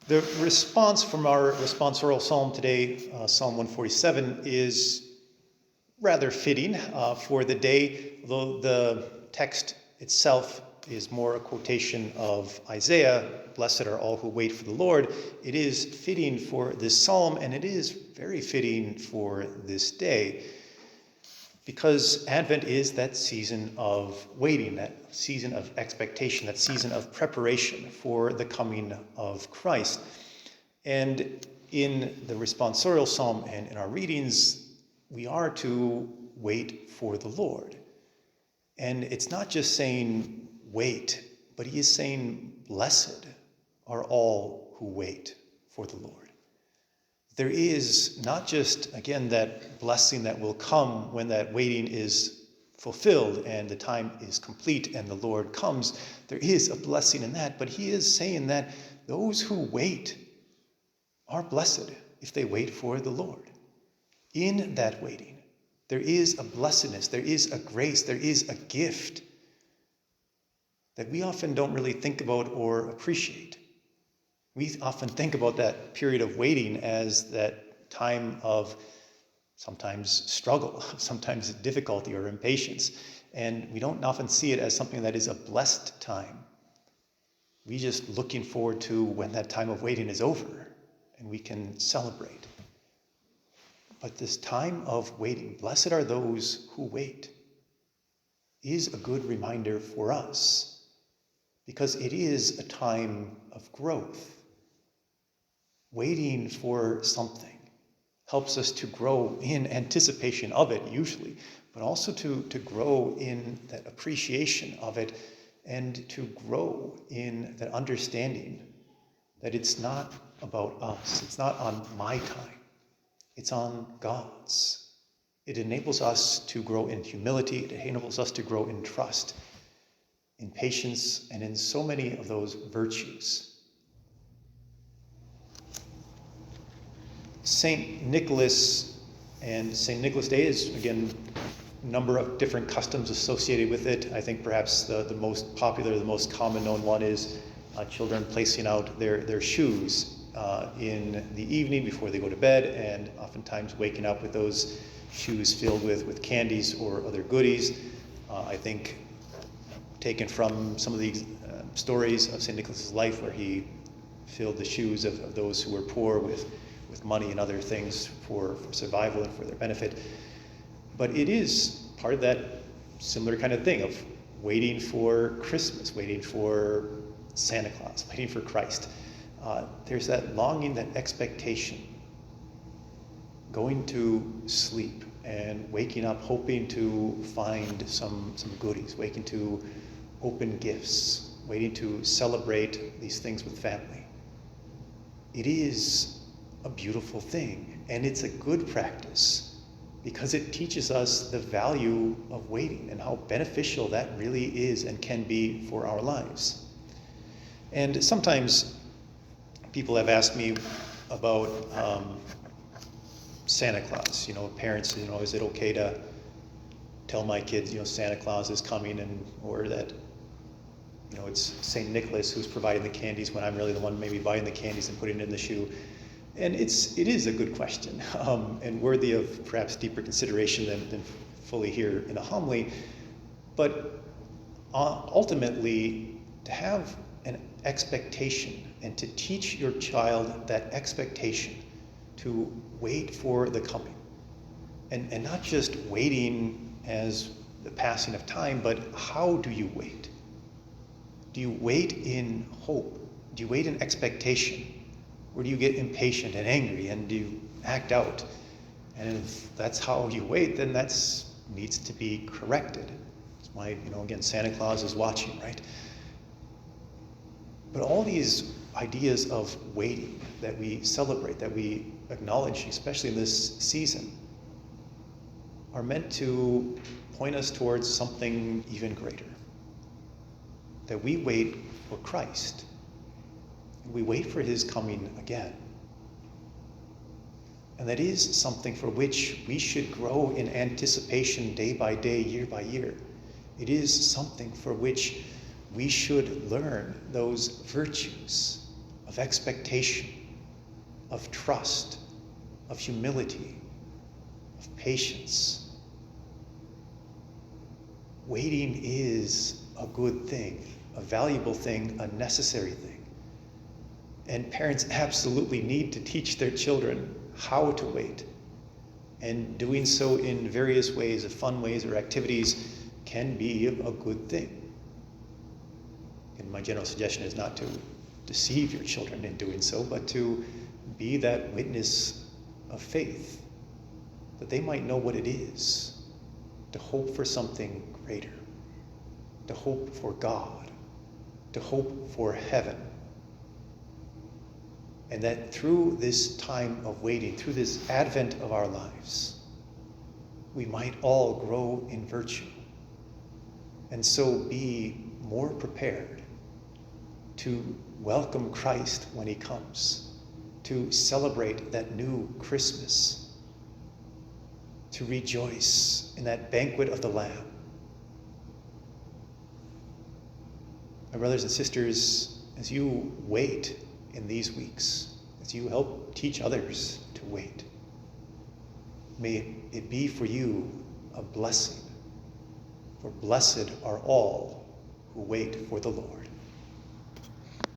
The response from our responsorial psalm today, Psalm 147, is rather fitting for the day, though the text itself is more a quotation of Isaiah, "Blessed are all who wait for the Lord." It is fitting for this psalm, and it is very fitting for this day, because Advent is that season of waiting, that season of expectation, that season of preparation for the coming of Christ. And in the responsorial psalm and in our readings, we are to wait for the Lord. And it's not just saying wait, but he is saying, "Blessed are all who wait for the Lord." There is not just, again, that blessing that will come when that waiting is fulfilled and the time is complete and the Lord comes. There is a blessing in that, but he is saying that those who wait are blessed if they wait for the Lord. In that waiting, there is a blessedness, there is a grace, there is a gift that we often don't really think about or appreciate. We often think about that period of waiting as that time of sometimes struggle, sometimes difficulty or impatience. And we don't often see it as something that is a blessed time. We just looking forward to when that time of waiting is over and we can celebrate. But this time of waiting, blessed are those who wait, is a good reminder for us, because it is a time of growth. Waiting for something helps us to grow in anticipation of it, usually, but also to grow in that appreciation of it and to grow in that understanding that it's not about us. It's not on my time. It's on God's. It enables us to grow in humility. It enables us to grow in trust, in patience, and in so many of those virtues. St. Nicholas and St. Nicholas Day is, again, a number of different customs associated with it. I think perhaps the most popular, the most common known one is children placing out their shoes in the evening before they go to bed, and oftentimes waking up with those shoes filled with candies or other goodies. I think taken from some of the stories of St. Nicholas's life, where he filled the shoes of those who were poor with money and other things for survival and for their benefit. But it is part of that similar kind of thing of waiting for Christmas, waiting for Santa Claus, waiting for Christ. There's that longing, that expectation, going to sleep and waking up hoping to find some goodies, waking to open gifts, waiting to celebrate these things with family. It is a beautiful thing, and it's a good practice because it teaches us the value of waiting and how beneficial that really is and can be for our lives. And sometimes people have asked me about Santa Claus. Parents, is it okay to tell my kids, Santa Claus is coming, or that, it's St. Nicholas who's providing the candies when I'm really the one maybe buying the candies and putting it in the shoe? And it is a good question, and worthy of perhaps deeper consideration than fully here in a homily. But ultimately, to have an expectation and to teach your child that expectation, to wait for the coming, and not just waiting as the passing of time, but how do you wait? Do you wait in hope? Do you wait in expectation? Or do you get impatient and angry and do you act out? And if that's how you wait, then that needs to be corrected. It's why, again, Santa Claus is watching, right? But all these ideas of waiting that we celebrate, that we acknowledge, especially in this season, are meant to point us towards something even greater. That we wait for Christ. We wait for his coming again. And that is something for which we should grow in anticipation day by day, year by year. It is something for which we should learn those virtues of expectation, of trust, of humility, of patience. Waiting is a good thing, a valuable thing, a necessary thing. And parents absolutely need to teach their children how to wait. And doing so in various ways, of fun ways or activities, can be a good thing. And my general suggestion is not to deceive your children in doing so, but to be that witness of faith, that they might know what it is to hope for something greater, to hope for God, to hope for heaven. And that through this time of waiting, through this advent of our lives, we might all grow in virtue, and so be more prepared to welcome Christ when he comes, to celebrate that new Christmas, to rejoice in that banquet of the Lamb. My brothers and sisters, as you wait in these weeks, as you help teach others to wait, may it be for you a blessing, for blessed are all who wait for the Lord.